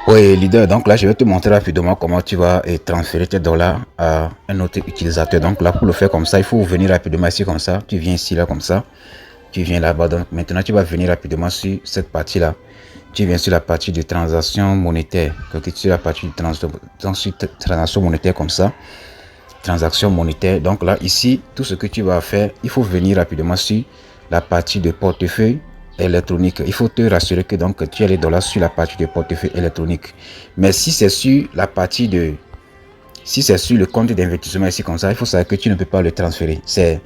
Oui, leader, donc là, je vais te montrer rapidement comment tu vas transférer tes dollars à un autre utilisateur. Donc là, pour le faire comme ça, il faut venir rapidement ici comme ça. Tu viens ici, là, comme ça. Tu viens là-bas. Donc maintenant, tu vas venir rapidement sur cette partie-là. Tu viens sur la partie de transaction monétaire. Donc, sur la partie de transaction monétaire comme ça. Transaction monétaire. Donc là, ici, tout ce que tu vas faire, il faut venir rapidement sur la partie de portefeuille électronique. Il faut te rassurer que donc tu as les dollars sur la partie de portefeuille électronique. Mais si c'est sur la partie de, si c'est sur le compte d'investissement ici comme ça, il faut savoir que tu ne peux pas le transférer. C'est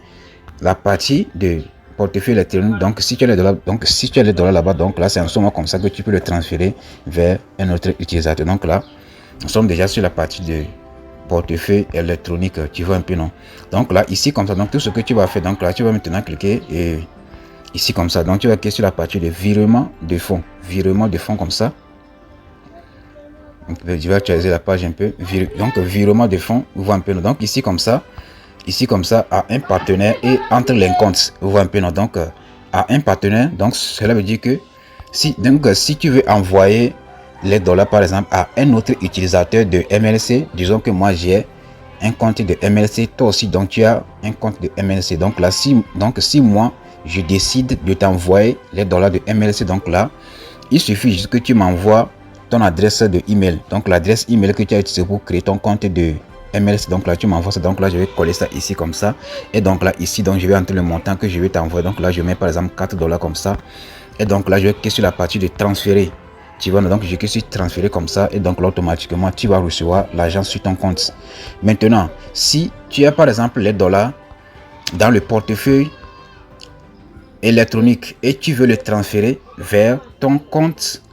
la partie de portefeuille électronique. Donc si tu as les dollars, là-bas, donc là c'est en ce moment comme ça que tu peux le transférer vers un autre utilisateur. Donc là, nous sommes déjà sur la partie de portefeuille électronique, tu vois un peu, non? Donc là, ici comme ça, donc tout ce que tu vas faire, donc là tu vas maintenant cliquer et ici comme ça, donc tu vas cliquer sur la partie de virement de fonds comme ça. Donc, je vais actualiser la page un peu. Donc virement de fonds, vous voyez un peu, non? Donc ici comme ça à un partenaire et entre les comptes, vous voyez un peu, non? Donc à un partenaire, donc cela veut dire que si tu veux envoyer les dollars par exemple à un autre utilisateur de MLC, disons que moi j'ai un compte de MLC, toi aussi donc tu as un compte de MLC. Donc là, si moi je décide de t'envoyer les dollars de MLC, donc là il suffit juste que tu m'envoies ton adresse de email, donc l'adresse email que tu as utilisé pour créer ton compte de MLC. Donc là tu m'envoies ça, donc là je vais coller ça ici comme ça, et donc là ici donc je vais entrer le montant que je vais t'envoyer. Donc là je mets par exemple 4 dollars comme ça, et donc là je vais cliquer sur la partie de transférer. Tu vois, donc je clique sur transférer comme ça, et donc là automatiquement tu vas recevoir l'argent sur ton compte. Maintenant, si tu as par exemple les dollars dans le portefeuille électronique et tu veux le transférer vers ton compte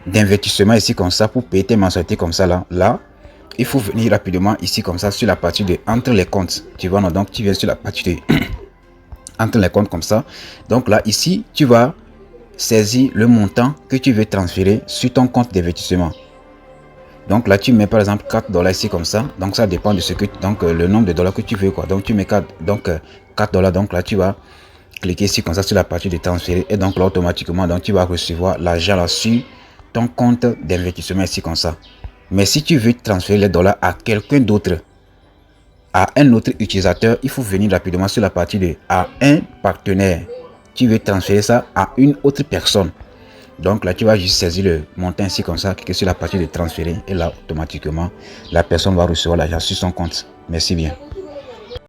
d'investissement ici comme ça pour payer tes mensualités comme ça, là il faut venir rapidement ici comme ça sur la partie de entre les comptes. Tu vois, non? Donc tu viens sur la partie de entre les comptes comme ça. Donc là ici tu vas saisir le montant que tu veux transférer sur ton compte d'investissement. Donc là tu mets par exemple 4 dollars ici comme ça. Donc ça dépend de ce que, donc le nombre de dollars que tu veux, quoi. Donc tu mets 4 dollars. Donc là tu vas cliquer ici comme ça sur la partie de transférer, et donc là automatiquement donc tu vas recevoir l'argent là sur ton compte d'investissement ici comme ça. Mais si tu veux transférer les dollars à quelqu'un d'autre, à un autre utilisateur, il faut venir rapidement sur la partie de à un partenaire. Tu veux transférer ça à une autre personne. Donc là tu vas juste saisir le montant ici comme ça, cliquer sur la partie de transférer, et là automatiquement la personne va recevoir l'argent sur son compte. Merci bien.